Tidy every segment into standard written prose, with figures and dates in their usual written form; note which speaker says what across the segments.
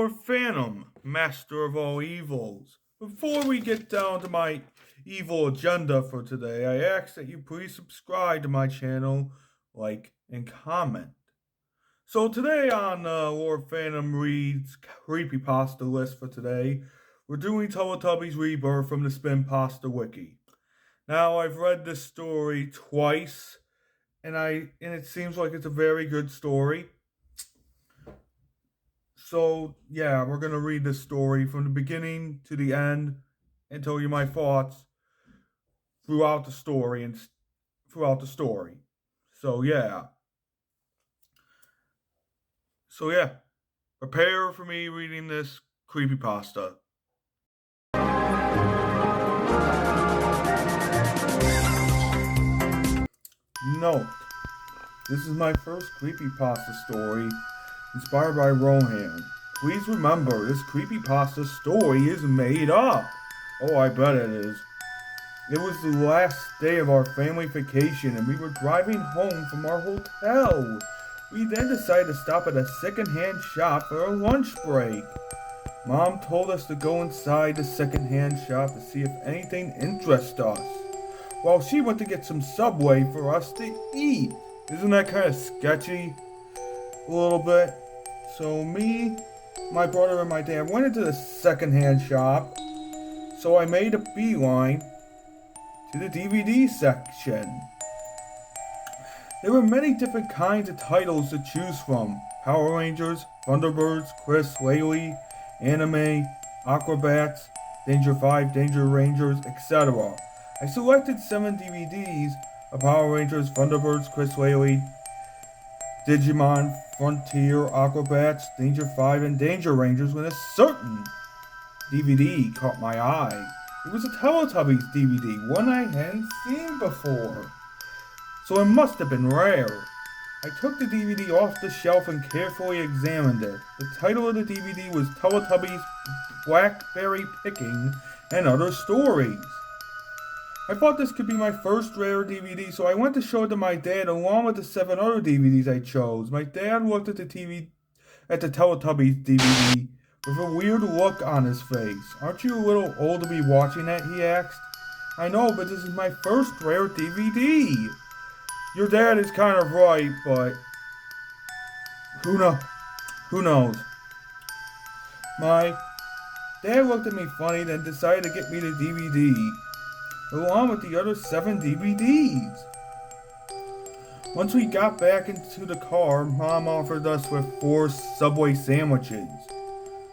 Speaker 1: Lord Phantom, master of all evils. Before we get down to my evil agenda for today, I ask that you please subscribe to my channel, like, and comment. So today on Lord Phantom Reads Creepypasta list for today, we're doing Teletubbies Rebirth from the Spin Pasta Wiki. Now, I've read this story twice, and it seems like it's a very good story. So, yeah, we're going to read this story from the beginning to the end and tell you my thoughts throughout the story So, yeah. Prepare for me reading this creepypasta. Note, this is my first creepypasta story inspired by Rohan. Please remember, this creepypasta story is made up. Oh, I bet it is. It was the last day of our family vacation and we were driving home from our hotel. We then decided to stop at a secondhand shop for a lunch break. Mom told us to go inside the secondhand shop to see if anything interests us, while she went to get some Subway for us to eat. Isn't that kind of sketchy? A little bit. So me, my brother, and my dad went into the secondhand shop. So I made a beeline to the DVD section. There were many different kinds of titles to choose from. Power Rangers, Thunderbirds, Chris Whaley, Anime, Aquabats, Danger 5, Danger Rangers, etc. I selected 7 DVDs of Power Rangers, Thunderbirds, Chris Whaley, Digimon, Frontier, Aquabats, Danger 5, and Danger Rangers when a certain DVD caught my eye. It was a Teletubbies DVD, one I hadn't seen before, so it must have been rare. I took the DVD off the shelf and carefully examined it. The title of the DVD was Teletubbies Blackberry Picking and Other Stories. I thought this could be my first rare DVD, so I went to show it to my dad along with the 7 other DVDs I chose. My dad looked at the Teletubbies DVD with a weird look on his face. Aren't you a little old to be watching that? He asked. I know, but this is my first rare DVD. Your dad is kind of right, but who knows? My dad looked at me funny, then decided to get me the DVD, along with the other 7 DVDs. Once we got back into the car, Mom offered us with 4 Subway sandwiches.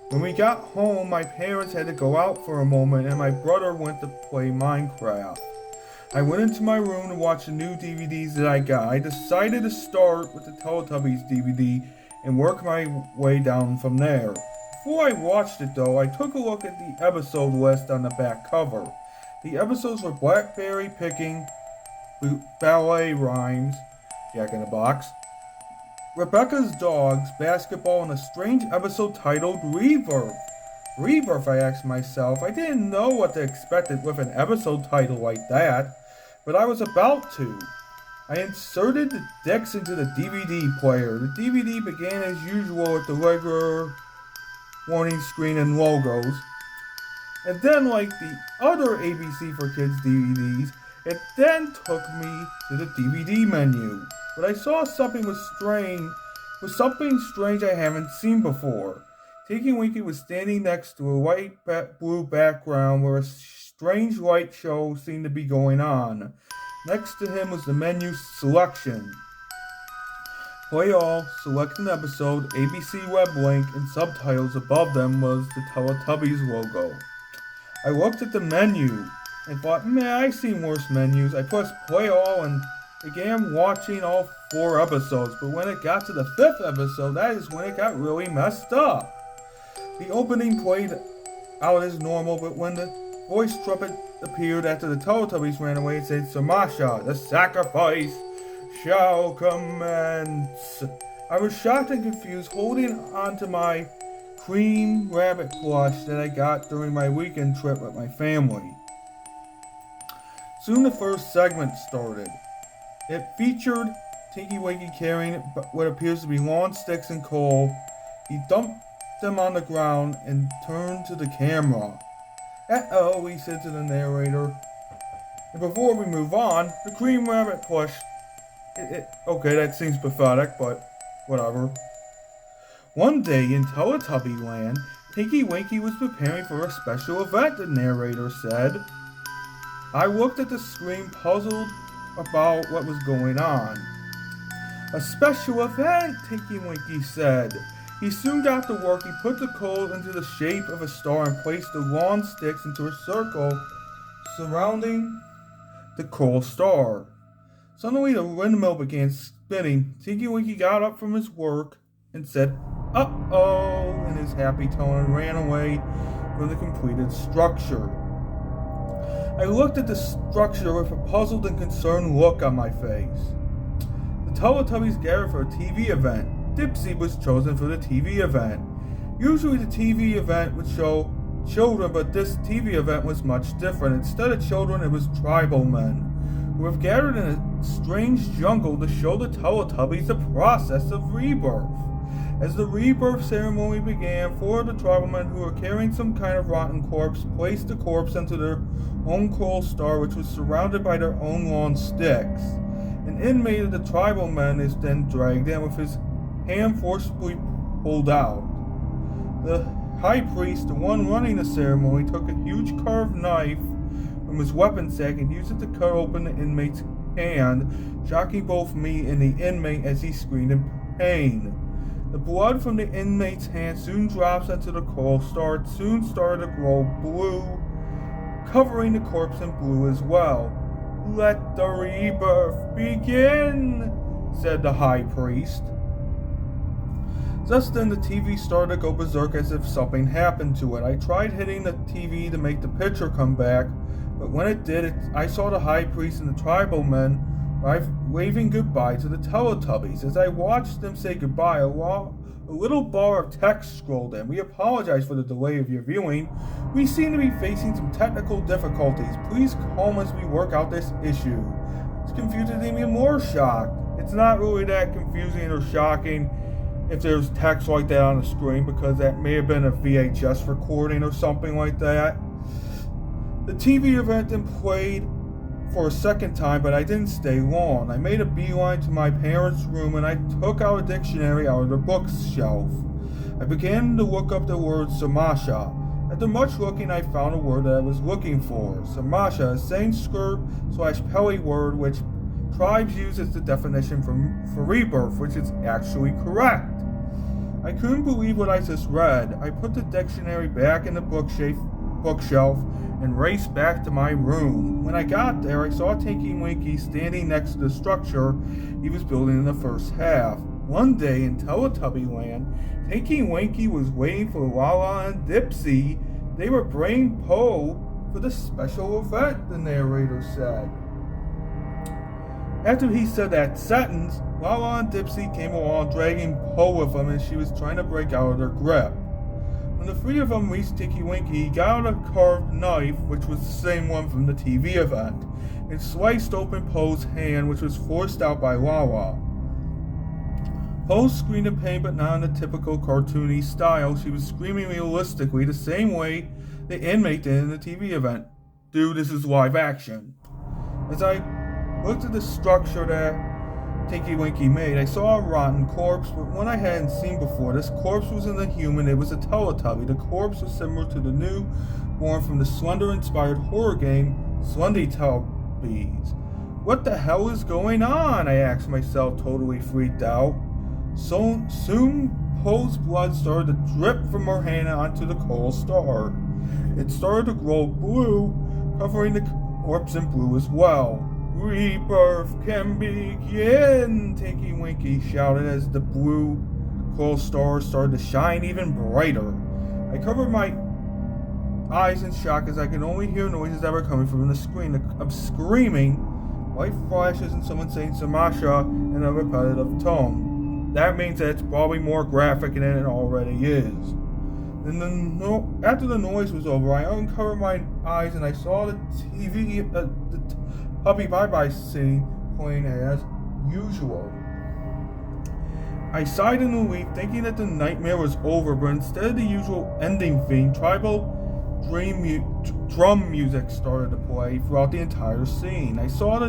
Speaker 1: When we got home, my parents had to go out for a moment and my brother went to play Minecraft. I went into my room to watch the new DVDs that I got. I decided to start with the Teletubbies DVD and work my way down from there. Before I watched it though, I took a look at the episode list on the back cover. The episodes were Blackberry Picking, Ballet Rhymes, Jack in the Box, Rebecca's Dogs, Basketball, and a strange episode titled Rebirth. Rebirth, I asked myself. I didn't know what to expect with an episode title like that, but I was about to. I inserted the discs into the DVD player. The DVD began as usual with the regular warning screen and logos. And then, like the other ABC for Kids DVDs, it then took me to the DVD menu. But I saw something strange I haven't seen before. Tinky Winky was standing next to a white-blue background where a strange light show seemed to be going on. Next to him was the menu selection. Play all, select an episode, ABC web link, and subtitles. Above them was the Teletubbies logo. I looked at the menu and thought, man, I've seen worse menus. I pressed play all and began watching all 4 episodes, but when it got to the 5th episode, that is when it got really messed up. The opening played out as normal, but when the voice trumpet appeared after the Teletubbies ran away, it said, Samasha, the sacrifice shall commence. I was shocked and confused, holding on to my cream rabbit plush that I got during my weekend trip with my family. Soon the first segment started. It featured Tinky Winky carrying what appears to be lawn sticks and coal. He dumped them on the ground and turned to the camera. Uh-oh, he said to the narrator. And before we move on, the cream rabbit plush. Okay, that seems pathetic, but whatever. One day in Teletubby Land, Tinky Winky was preparing for a special event, the narrator said. I looked at the screen, puzzled about what was going on. A special event, Tinky Winky said. He soon got to work. He put the coal into the shape of a star and placed the long sticks into a circle surrounding the coal star. Suddenly the windmill began spinning. Tinky Winky got up from his work and said, "Uh-oh," in his happy tone and ran away from the completed structure. I looked at the structure with a puzzled and concerned look on my face. The Teletubbies gathered for a TV event. Dipsy was chosen for the TV event. Usually the TV event would show children, but this TV event was much different. Instead of children, it was tribal men who have gathered in a strange jungle to show the Teletubbies the process of rebirth. As the rebirth ceremony began, four of the tribal men who were carrying some kind of rotten corpse placed the corpse into their own coal star, which was surrounded by their own long sticks. An inmate of the tribal men is then dragged in with his hand forcibly pulled out. The high priest, the one running the ceremony, took a huge carved knife from his weapon sack and used it to cut open the inmate's hand, shocking both me and the inmate as he screamed in pain. The blood from the inmate's hand soon drops into the coal star. It soon started to glow blue, covering the corpse in blue as well. "Let the rebirth begin," said the high priest. Just then the TV started to go berserk as if something happened to it. I tried hitting the TV to make the picture come back, but when it did, I saw the high priest and the tribal men waving goodbye to the Teletubbies. As I watched them say goodbye, a little bar of text scrolled in. "We apologize for the delay of your viewing. We seem to be facing some technical difficulties. Please call as we work out this issue." It's confusing me more shocked. It's not really that confusing or shocking if there's text like that on the screen, because that may have been a VHS recording or something like that. The TV event then played for a second time, but I didn't stay long. I made a beeline to my parents' room and I took out a dictionary out of their bookshelf. I began to look up the word Samasha. After much looking, I found a word that I was looking for. Samasha, a Sanskrit/Pali word which tribes use as the definition for rebirth, which is actually correct. I couldn't believe what I just read. I put the dictionary back in the bookshelf and raced back to my room. When I got there, I saw Tinky Winky standing next to the structure he was building in the first half. One day in Teletubby Land, Tinky Winky was waiting for Lala and Dipsy. They were bringing Poe for the special event, the narrator said. After he said that sentence, Lala and Dipsy came along dragging Poe with them, and she was trying to break out of their grip. When the three of them reached Tinky Winky, he got out a carved knife, which was the same one from the TV event, and sliced open Poe's hand, which was forced out by Lala. Poe screamed in pain, but not in the typical cartoony style. She was screaming realistically, the same way the inmate did in the TV event. Dude, this is live action. As I looked at the structure that Tinky Winky made, I saw a rotten corpse, but one I hadn't seen before. This corpse wasn't a human, it was a Teletubby. The corpse was similar to the new born from the Slender-inspired horror game, Teletubbies. What the hell is going on? I asked myself, totally freaked out. So soon, Poe's blood started to drip from her hand onto the coal star. It started to glow blue, covering the corpse in blue as well. "Rebirth can begin," Tinky Winky shouted as the blue coal star started to shine even brighter. I covered my eyes in shock as I could only hear noises that were coming from the screen of screaming, light flashes, and someone saying Samasha in a repetitive tone. That means that it's probably more graphic than it already is. After the noise was over, I uncovered my eyes and I saw the TV, the Puppy Bye Bye scene playing as usual. I sighed in relief, thinking that the nightmare was over, but instead of the usual ending theme, tribal drum music started to play throughout the entire scene. I saw the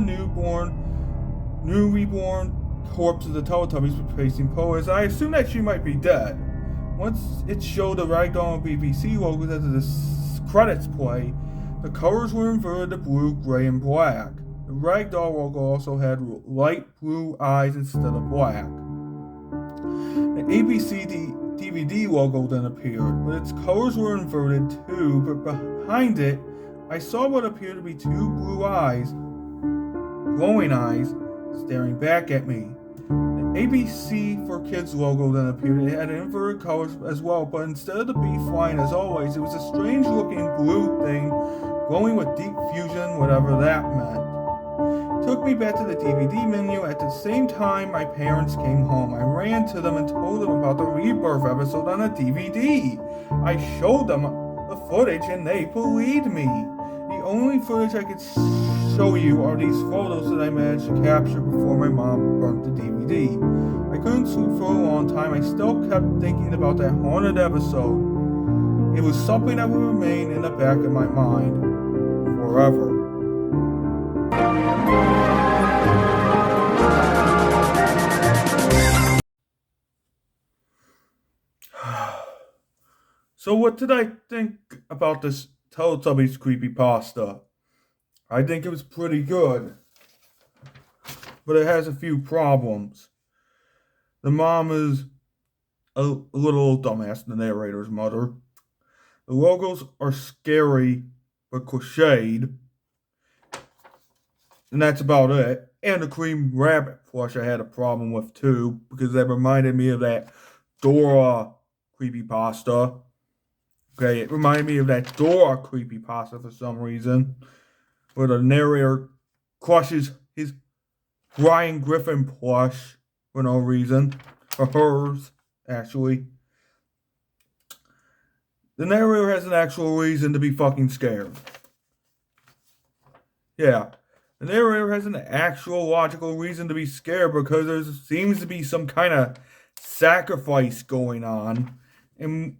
Speaker 1: reborn corpse of the Teletubbies replacing Po, as I assumed that she might be dead. Once it showed the Ragdoll and BBC logos as the credits play, the colors were inverted to blue, gray, and black. The Ragdoll logo also had light blue eyes instead of black. The ABC DVD logo then appeared, but its colors were inverted too, but behind it, I saw what appeared to be two blue eyes, glowing eyes, staring back at me. The ABC for Kids logo then appeared. It had inverted colors as well, but instead of the bee flying as always, it was a strange looking blue thing glowing with deep fusion, whatever that meant. It took me back to the DVD menu. At the same time, my parents came home. I ran to them and told them about the Rebirth episode on a DVD. I showed them the footage and they believed me. The only footage I could show you are these photos that I managed to capture before my mom burnt the DVD. I couldn't sleep for a long time. I still kept thinking about that haunted episode. It was something that would remain in the back of my mind forever. So what did I think about this Teletubbies creepypasta? I think it was pretty good, but it has a few problems. The mom is a little dumbass, the narrator's mother. The logos are scary but cliched, and that's about it. And the cream rabbit plush I had a problem with too, because that reminded me of that Dora creepypasta. Okay, it reminded me of that Dora creepypasta for some reason, where the narrator crushes his Brian Griffin plush for no reason. Or hers, actually. The narrator has an actual reason to be fucking scared. Yeah. The narrator has an actual logical reason to be scared because there seems to be some kind of sacrifice going on. And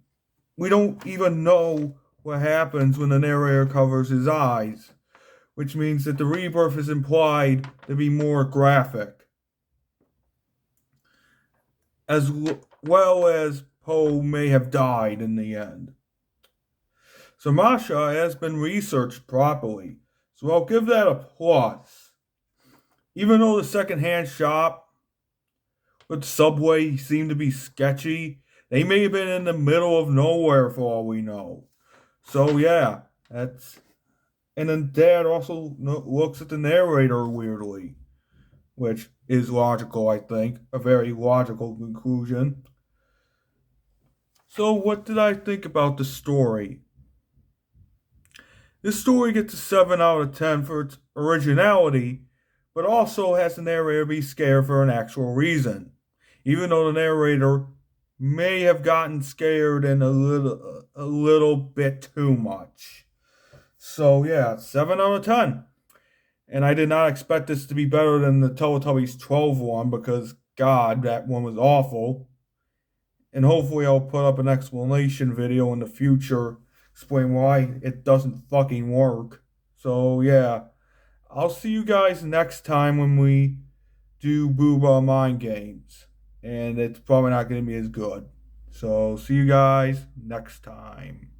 Speaker 1: we don't even know what happens when the narrator covers his eyes, which means that the rebirth is implied to be more graphic. As well as Poe may have died in the end. So Masha has been researched properly, so I'll give that a plus. Even though the secondhand shop with Subway seemed to be sketchy, they may have been in the middle of nowhere for all we know. So yeah, that's... And then Dad also looks at the narrator weirdly, which is logical, I think. A very logical conclusion. So what did I think about the story? This story gets a 7 out of 10 for its originality, but also has the narrator be scared for an actual reason. Even though the narrator may have gotten scared in a little bit too much. So yeah, 7 out of 10. And I did not expect this to be better than the Teletubbies 12 one because, God, that one was awful. And hopefully I'll put up an explanation video in the future explain why it doesn't fucking work. So yeah, I'll see you guys next time when we do Booba Mind Games. And it's probably not going to be as good. So see you guys next time.